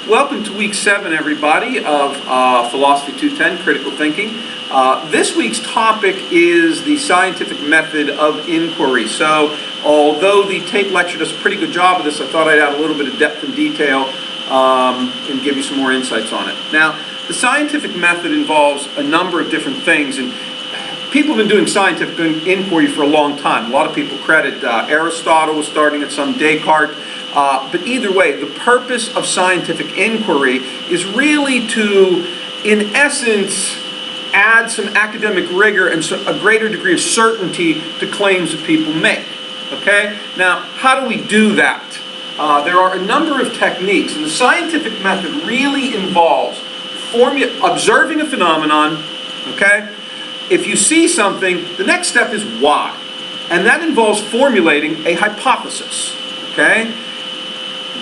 Welcome to week 7, everybody, of Philosophy 210, Critical Thinking. This week's topic is the scientific method of inquiry. So, although the tape lecture does a pretty good job of this, I thought I'd add a little bit of depth and detail and give you some more insights on it. Now, the scientific method involves a number of different things, and people have been doing scientific inquiry for a long time. A lot of people credit Aristotle with starting it, some Descartes. But either way, the purpose of scientific inquiry is really to, in essence, add some academic rigor and a greater degree of certainty to claims that people make. Okay? Now, how do we do that? There are a number of techniques, and the scientific method really involves observing a phenomenon. Okay? If you see something, the next step is why. And that involves formulating a hypothesis. Okay?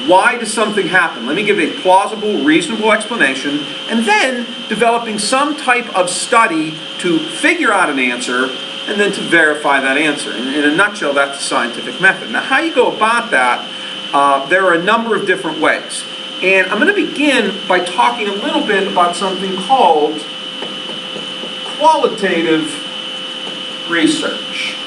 Why does something happen? Let me give a plausible, reasonable explanation, and then developing some type of study to figure out an answer and then to verify that answer. In a nutshell, that's the scientific method. Now, how you go about that, there are a number of different ways. And I'm going to begin by talking a little bit about something called qualitative research.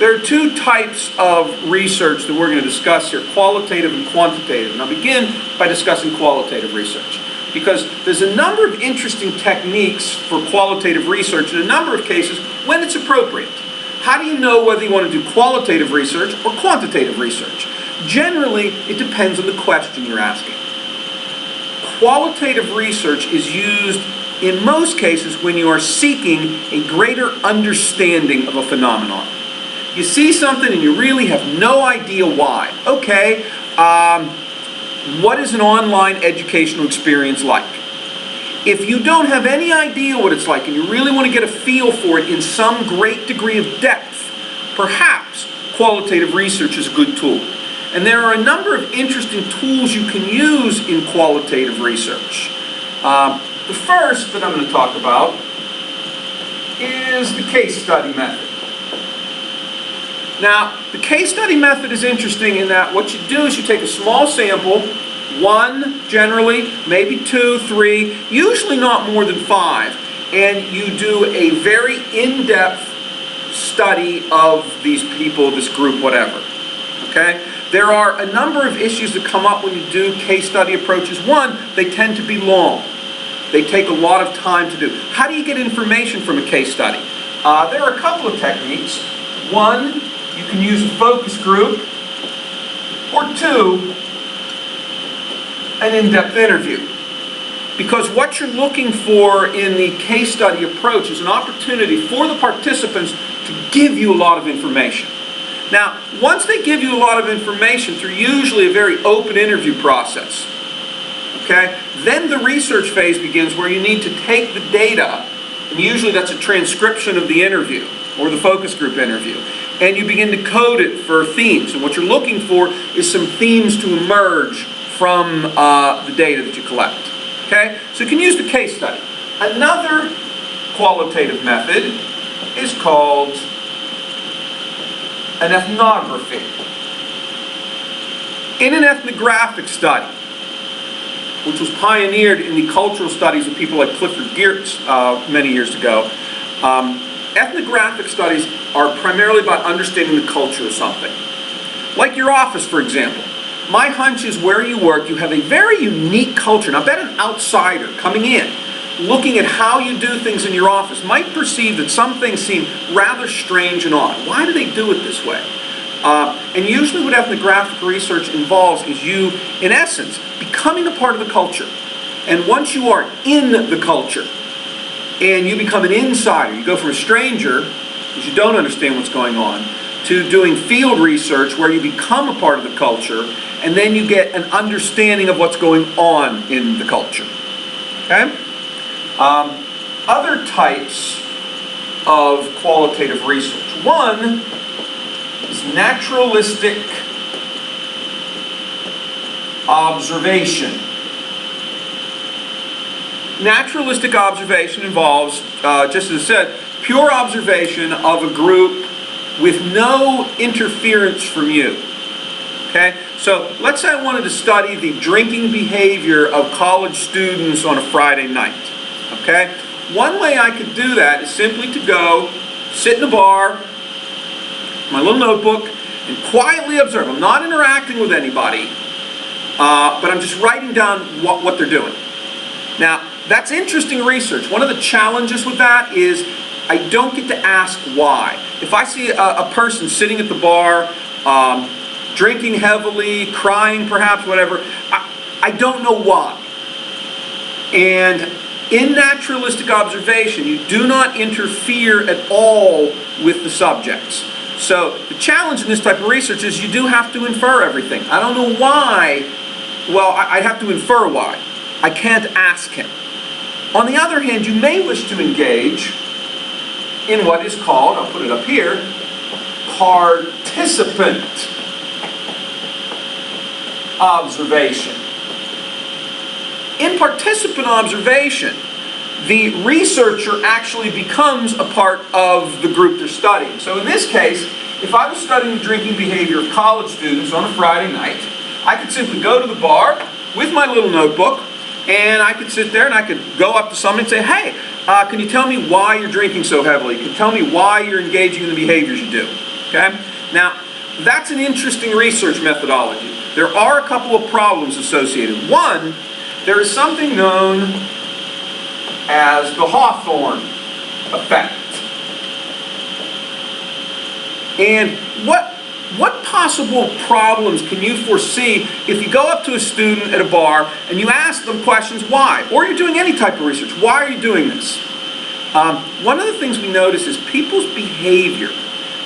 There are two types of research that we're going to discuss here, qualitative and quantitative. And I'll begin by discussing qualitative research, because there's a number of interesting techniques for qualitative research in a number of cases when it's appropriate. How do you know whether you want to do qualitative research or quantitative research? Generally, it depends on the question you're asking. Qualitative research is used in most cases when you are seeking a greater understanding of a phenomenon. You see something and you really have no idea why. Okay, what is an online educational experience like? If you don't have any idea what it's like and you really want to get a feel for it in some great degree of depth, perhaps qualitative research is a good tool. And there are a number of interesting tools you can use in qualitative research. The first that I'm going to talk about is the case study method. Now, the case study method is interesting in that what you do is you take a small sample, one generally, maybe 2, 3, usually not more than 5, and you do a very in-depth study of these people, this group, whatever. Okay? There are a number of issues that come up when you do case study approaches. One, they tend to be long. They take a lot of time to do. How do you get information from a case study? There are a couple of techniques. One, you can use a focus group, or 2, an in-depth interview. Because what you're looking for in the case study approach is an opportunity for the participants to give you a lot of information. Now, once they give you a lot of information through usually a very open interview process, okay, then the research phase begins where you need to take the data, and usually that's a transcription of the interview or the focus group interview, and you begin to code it for themes. And what you're looking for is some themes to emerge from the data that you collect. Okay? So you can use the case study. Another qualitative method is called an ethnography. In an ethnographic study, which was pioneered in the cultural studies of people like Clifford Geertz many years ago, ethnographic studies are primarily about understanding the culture of something. Like your office, for example. My hunch is where you work, you have a very unique culture. Now, I bet an outsider coming in, looking at how you do things in your office, might perceive that some things seem rather strange and odd. Why do they do it this way? And usually what ethnographic research involves is you, in essence, becoming a part of the culture. And once you are in the culture, and you become an insider, you go from a stranger, because you don't understand what's going on, to doing field research where you become a part of the culture, and then you get an understanding of what's going on in the culture. Okay? Other types of qualitative research. One is naturalistic observation. Naturalistic observation involves, just as I said, pure observation of a group with no interference from you. Okay? So let's say I wanted to study the drinking behavior of college students on a Friday night. Okay? One way I could do that is simply to go, sit in a bar, my little notebook, and quietly observe. I'm not interacting with anybody, but I'm just writing down what they're doing. Now, that's interesting research. One of the challenges with that is I don't get to ask why. If I see a person sitting at the bar, drinking heavily, crying perhaps, whatever, I don't know why. And in naturalistic observation, you do not interfere at all with the subjects. So the challenge in this type of research is you do have to infer everything. I don't know why. Well, I'd have to infer why. I can't ask him. On the other hand, you may wish to engage in what is called, I'll put it up here, participant observation. In participant observation, the researcher actually becomes a part of the group they're studying. So in this case, if I was studying the drinking behavior of college students on a Friday night, I could simply go to the bar with my little notebook, and I could sit there and I could go up to someone and say, hey, can you tell me why you're drinking so heavily? Can you tell me why you're engaging in the behaviors you do? Okay? Now, that's an interesting research methodology. There are a couple of problems associated. One, there is something known as the Hawthorne Effect. And what possible problems can you foresee if you go up to a student at a bar and you ask them questions, why? Or you're doing any type of research, why are you doing this? One of the things we notice is people's behavior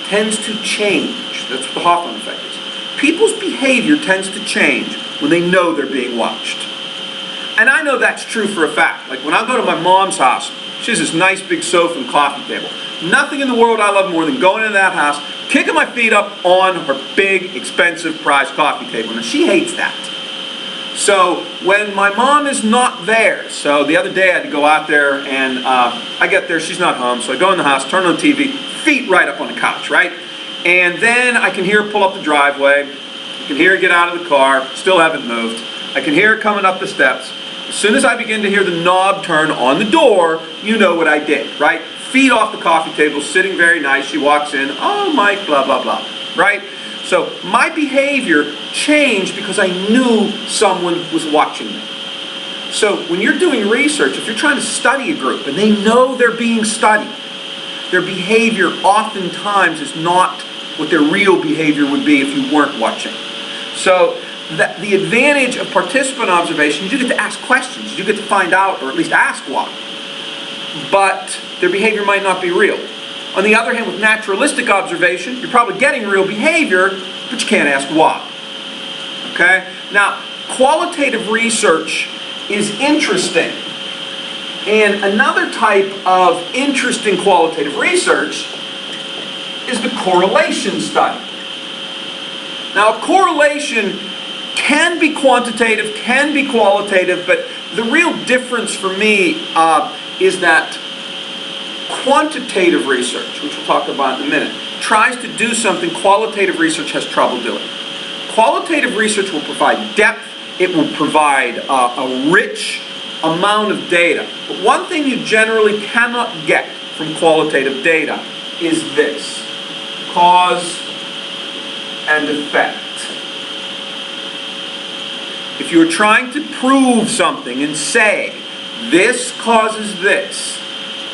tends to change. That's what the Hawthorne Effect is. People's behavior tends to change when they know they're being watched. And I know that's true for a fact. Like when I go to my mom's house, she has this nice big sofa and coffee table. Nothing in the world I love more than going into that house, kicking my feet up on her big, expensive, prized coffee table. Now, she hates that. So when my mom is not there, so the other day I had to go out there and I get there, she's not home, so I go in the house, turn on the TV, feet right up on the couch, right? And then I can hear her pull up the driveway, I can hear her get out of the car, still haven't moved. I can hear her coming up the steps. As soon as I begin to hear the knob turn on the door, you know what I did, right? Feet off the coffee table, sitting very nice. She walks in, oh, Mike, blah, blah, blah, right? So my behavior changed because I knew someone was watching me. So when you're doing research, if you're trying to study a group and they know they're being studied, their behavior oftentimes is not what their real behavior would be if you weren't watching. So the advantage of participant observation is you get to ask questions. You get to find out, or at least ask why. But their behavior might not be real. On the other hand, with naturalistic observation, you're probably getting real behavior, but you can't ask why. Okay? Now, qualitative research is interesting. And another type of interesting qualitative research is the correlation study. Now, a correlation can be quantitative, can be qualitative, but the real difference for me is that quantitative research, which we'll talk about in a minute, tries to do something qualitative research has trouble doing. Qualitative research will provide depth, it will provide a rich amount of data. But one thing you generally cannot get from qualitative data is this: cause and effect. If you're trying to prove something and say, this causes this,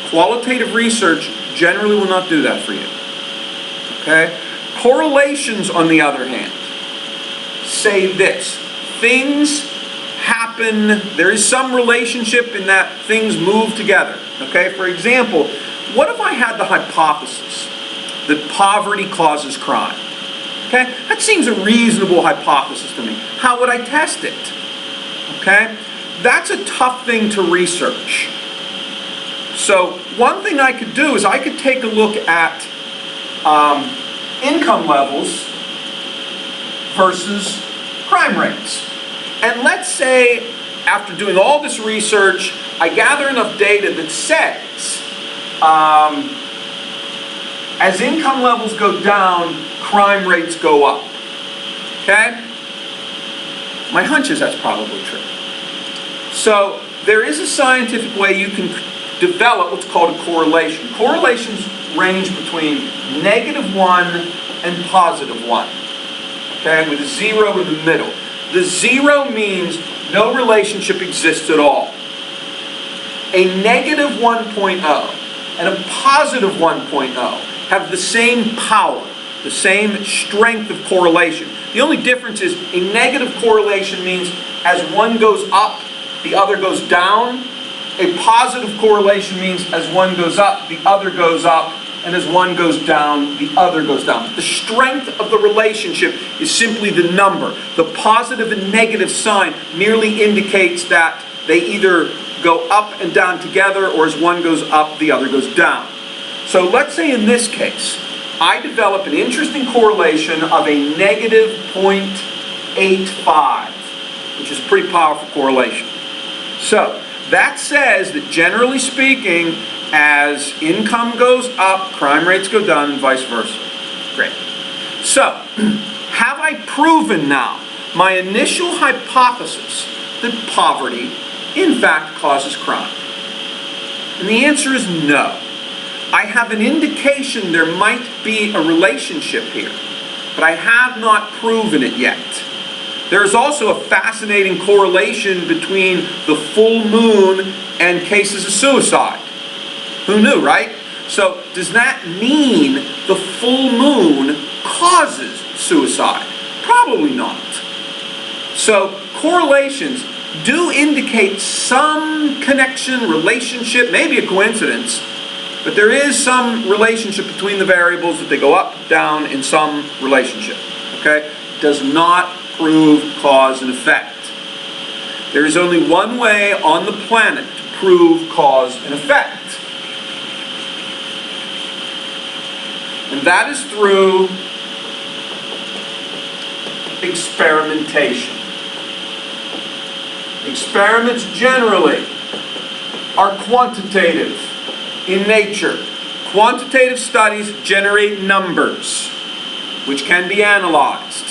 qualitative research generally will not do that for you. Okay? Correlations, on the other hand, say this: things happen, there is some relationship in that things move together. Okay? For example, what if I had the hypothesis that poverty causes crime? Okay? That seems a reasonable hypothesis to me. How would I test it? Okay? That's a tough thing to research. So one thing I could do is I could take a look at income levels versus crime rates. And let's say after doing all this research, I gather enough data that says as income levels go down, crime rates go up. Okay? My hunch is that's probably true. So there is a scientific way you can develop what's called a correlation. Correlations range between -1 and +1. Okay, with a 0 in the middle. The 0 means no relationship exists at all. A -1.0 and a +1.0 have the same power, the same strength of correlation. The only difference is a negative correlation means as one goes up, the other goes down. A positive correlation means as one goes up, the other goes up, and as one goes down, the other goes down. The strength of the relationship is simply the number. The positive and negative sign merely indicates that they either go up and down together, or as one goes up, the other goes down. So let's say in this case, I develop an interesting correlation of a -0.85, which is a pretty powerful correlation. So that says that generally speaking, as income goes up, crime rates go down, and vice versa. Great. So, have I proven now my initial hypothesis that poverty, in fact, causes crime? And the answer is no. I have an indication there might be a relationship here, but I have not proven it yet. There is also a fascinating correlation between the full moon and cases of suicide. Who knew, right? So, does that mean the full moon causes suicide? Probably not. So, correlations do indicate some connection, relationship, maybe a coincidence, but there is some relationship between the variables that they go up, down in some relationship. Okay? Does not prove cause and effect. There is only one way on the planet to prove cause and effect. And that is through experimentation. Experiments generally are quantitative in nature. Quantitative studies generate numbers, which can be analyzed.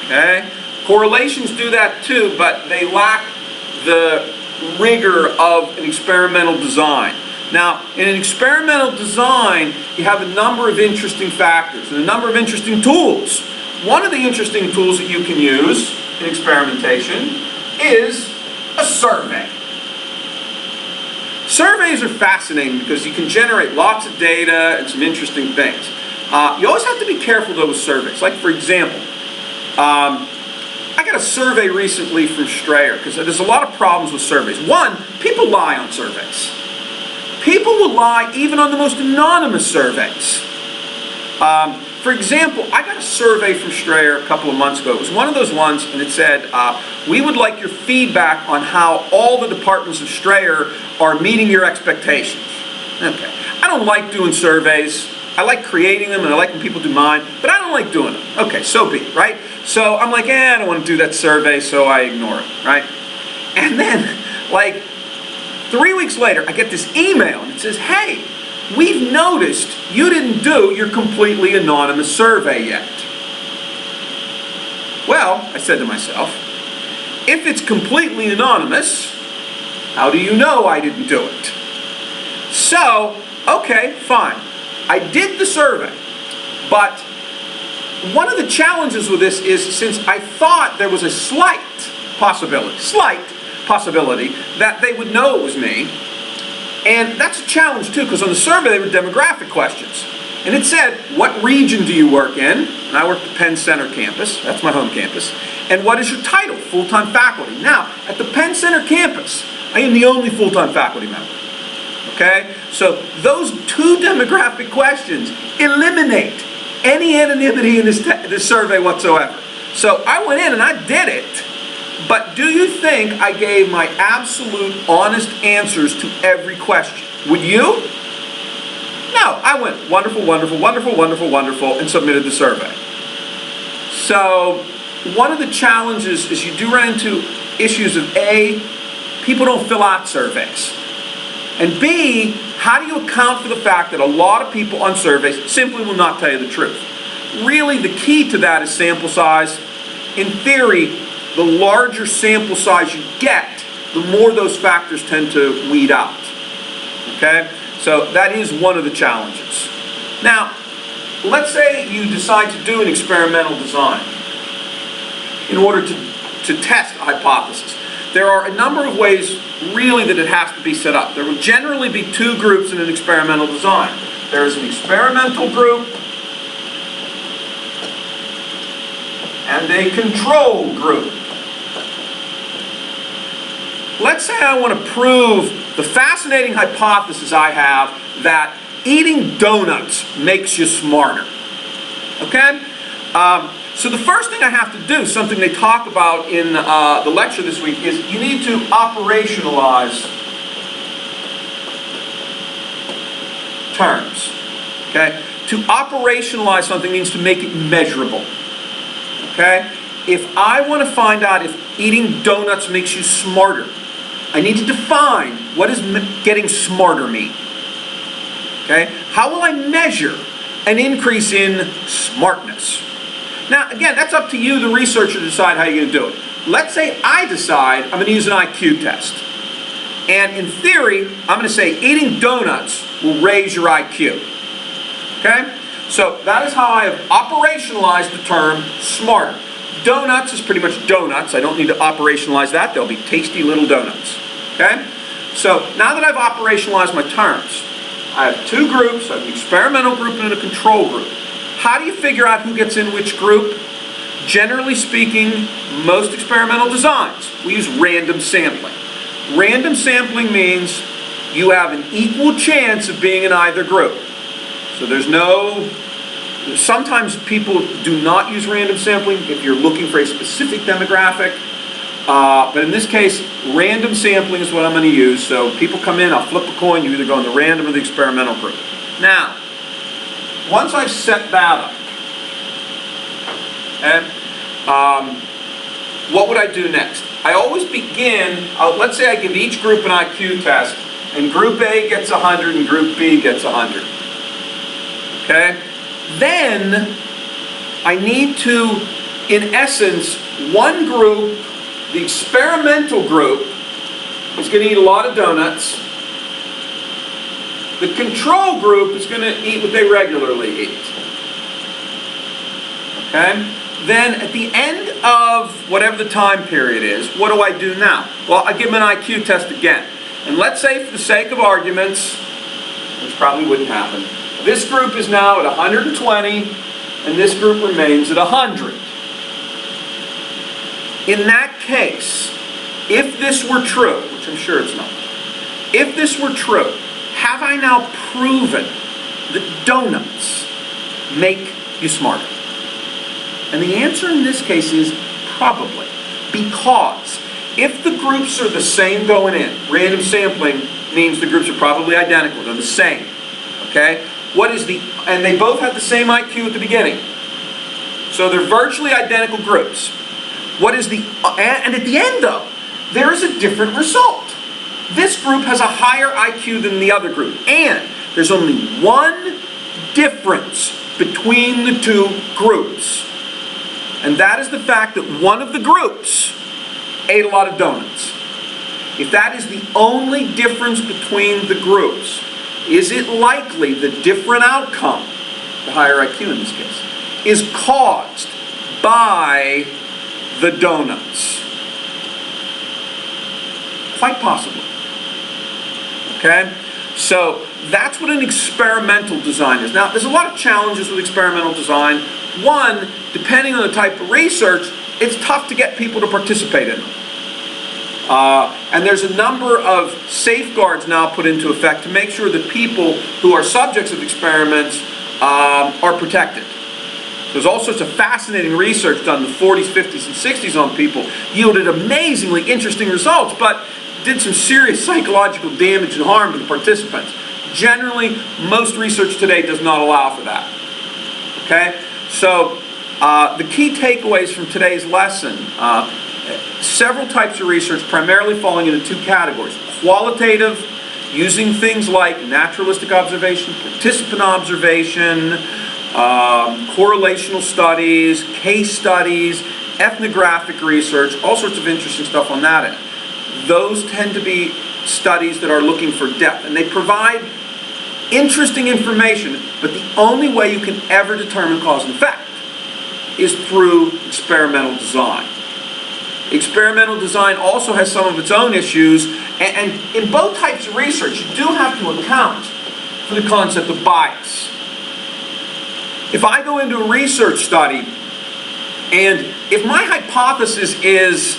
Okay? Correlations do that too, but they lack the rigor of an experimental design. Now, in an experimental design, you have a number of interesting factors and a number of interesting tools. One of the interesting tools that you can use in experimentation is a survey. Surveys are fascinating because you can generate lots of data and some interesting things. You always have to be careful though with surveys. Like for example, I got a survey recently from Strayer because there's a lot of problems with surveys. One, people lie on surveys. People will lie even on the most anonymous surveys. For example, I got a survey from Strayer a couple of months ago. It was one of those ones, and it said, we would like your feedback on how all the departments of Strayer are meeting your expectations. Okay. I don't like doing surveys. I like creating them, and I like when people do mine, but I don't like doing them. Okay, so be it, right? So I'm like, I don't want to do that survey, so I ignore it, right? And then, like, 3 weeks later, I get this email, and it says, hey, we've noticed you didn't do your completely anonymous survey yet. Well, I said to myself, if it's completely anonymous, how do you know I didn't do it? So, okay, fine. I did the survey, but one of the challenges with this is since I thought there was a slight possibility that they would know it was me. And that's a challenge too, because on the survey they were demographic questions. And it said, what region do you work in? And I work at the Penn Center campus, that's my home campus. And what is your title? Full-time faculty. Now, at the Penn Center campus, I am the only full-time faculty member. Okay? So those two demographic questions eliminate any anonymity in this survey whatsoever. So I went in and I did it. But do you think I gave my absolute honest answers to every question? Would you? No, I went wonderful, wonderful, wonderful, wonderful, wonderful, and submitted the survey. So one of the challenges is you do run into issues of A, people don't fill out surveys. And B, how do you account for the fact that a lot of people on surveys simply will not tell you the truth? Really, the key to that is sample size. In theory, the larger sample size you get, the more those factors tend to weed out. Okay? So that is one of the challenges. Now, let's say you decide to do an experimental design in order to test a hypothesis. There are a number of ways, really, that it has to be set up. There will generally be two groups in an experimental design. There is an experimental group and a control group. Let's say I want to prove the fascinating hypothesis I have that eating donuts makes you smarter. Okay? So the first thing I have to do, something they talk about in the lecture this week, is you need to operationalize terms. Okay? To operationalize something means to make it measurable. Okay? If I want to find out if eating donuts makes you smarter, I need to define what does getting smarter mean. Okay? How will I measure an increase in smartness? Now, again, that's up to you, the researcher, to decide how you're going to do it. Let's say I decide I'm going to use an IQ test. And in theory, I'm going to say eating donuts will raise your IQ. Okay? So that is how I have operationalized the term smarter. Donuts is pretty much donuts. I don't need to operationalize that. They'll be tasty little donuts. Okay? So now that I've operationalized my terms, I have two groups, I have an experimental group and a control group. How do you figure out who gets in which group? Generally speaking, most experimental designs, we use random sampling. Random sampling means you have an equal chance of being in either group. So sometimes people do not use random sampling if you're looking for a specific demographic. But in this case, random sampling is what I'm going to use. So people come in, I'll flip a coin, you either go in the random or the experimental group. Now, once I've set that up, what would I do next? I always begin, let's say I give each group an IQ test, and group A gets 100 and group B gets 100. Okay? Then, I need to, in essence, one group, the experimental group, is going to eat a lot of donuts. The control group is going to eat what they regularly eat. Okay? Then at the end of whatever the time period is, what do I do now? Well, I give them an IQ test again. And let's say, for the sake of arguments, which probably wouldn't happen, this group is now at 120, and this group remains at 100. In that case, if this were true, which I'm sure it's not, if this were true, have I now proven that donuts make you smarter? And the answer in this case is probably. Because if the groups are the same going in, random sampling means the groups are probably identical, they're the same. Okay? And they both have the same IQ at the beginning. So they're virtually identical groups. And at the end though, there is a different result. This group has a higher IQ than the other group. And there's only one difference between the two groups. And that is the fact that one of the groups ate a lot of donuts. If that is the only difference between the groups, is it likely the different outcome, the higher IQ in this case, is caused by the donuts? Quite possibly. Okay? So that's what an experimental design is. Now, there's a lot of challenges with experimental design. One, depending on the type of research, it's tough to get people to participate in them. And there's a number of safeguards now put into effect to make sure that people who are subjects of experiments are protected. There's all sorts of fascinating research done in the 40s, 50s, and 60s on people, yielded amazingly interesting results, but did some serious psychological damage and harm to the participants. Generally, most research today does not allow for that. Okay? So, the key takeaways from today's lesson, several types of research primarily falling into two categories. Qualitative, using things like naturalistic observation, participant observation, correlational studies, case studies, ethnographic research, all sorts of interesting stuff on that end. Those tend to be studies that are looking for depth, and they provide interesting information, but the only way you can ever determine cause and effect is through experimental design. Experimental design also has some of its own issues, and in both types of research, you do have to account for the concept of bias. If I go into a research study, and if my hypothesis is,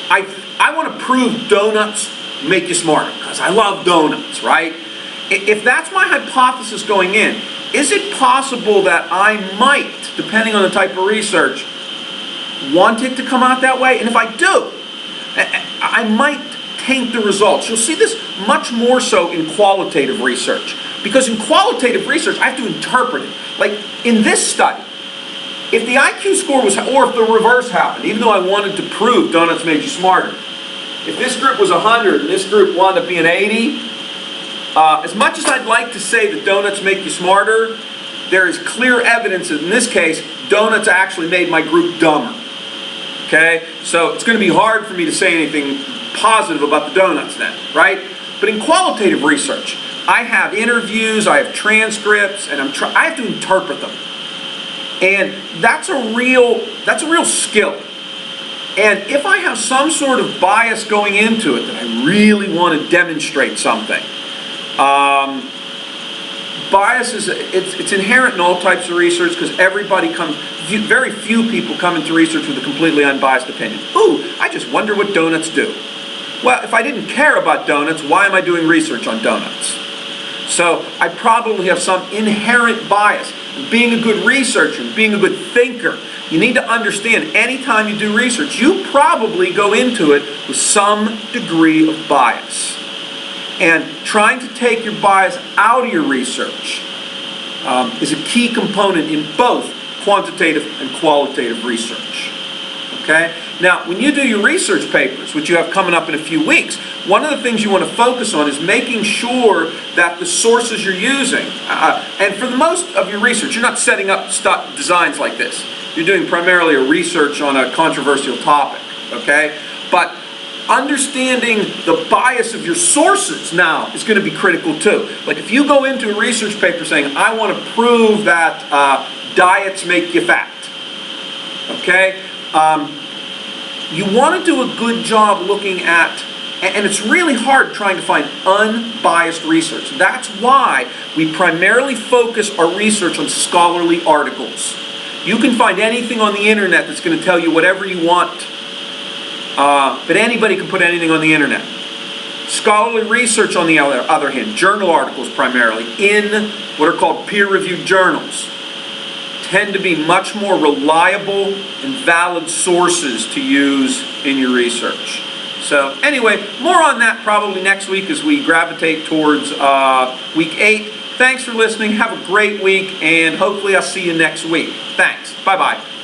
I want to prove donuts make you smarter, because I love donuts, right? If that's my hypothesis going in, is it possible that I might, depending on the type of research, want it to come out that way? And if I do, I might taint the results. You'll see this much more so in qualitative research. Because in qualitative research, I have to interpret it. Like in this study, if the IQ score was, or if the reverse happened, even though I wanted to prove donuts made you smarter, if this group was 100 and this group wound up being 80, as much as I'd like to say that donuts make you smarter, there is clear evidence that in this case, donuts actually made my group dumber. Okay? So it's going to be hard for me to say anything positive about the donuts then, right? But in qualitative research, I have interviews, I have transcripts, and I have to interpret them. And that's a real skill. And if I have some sort of bias going into it that I really want to demonstrate something, bias is it's inherent in all types of research, because everybody comes, very few people come into research with a completely unbiased opinion. Ooh, I just wonder what donuts do. Well, if I didn't care about donuts, why am I doing research on donuts? So I probably have some inherent bias. Being a good researcher, being a good thinker, you need to understand anytime you do research, you probably go into it with some degree of bias. And trying to take your bias out of your research is a key component in both quantitative and qualitative research. Okay? Now, when you do your research papers, which you have coming up in a few weeks, one of the things you want to focus on is making sure that the sources you're using, and for the most of your research, you're not setting up designs like this. You're doing primarily a research on a controversial topic, okay? But understanding the bias of your sources now is going to be critical too. Like if you go into a research paper saying, I want to prove that diets make you fat, okay? You want to do a good job looking at, and it's really hard trying to find unbiased research. That's why we primarily focus our research on scholarly articles. You can find anything on the internet that's going to tell you whatever you want, but anybody can put anything on the internet. Scholarly research, on the other hand, journal articles primarily, in what are called peer-reviewed journals, tend to be much more reliable and valid sources to use in your research. So anyway, more on that probably next week as we gravitate towards week 8. Thanks for listening. Have a great week, and hopefully I'll see you next week. Thanks. Bye-bye.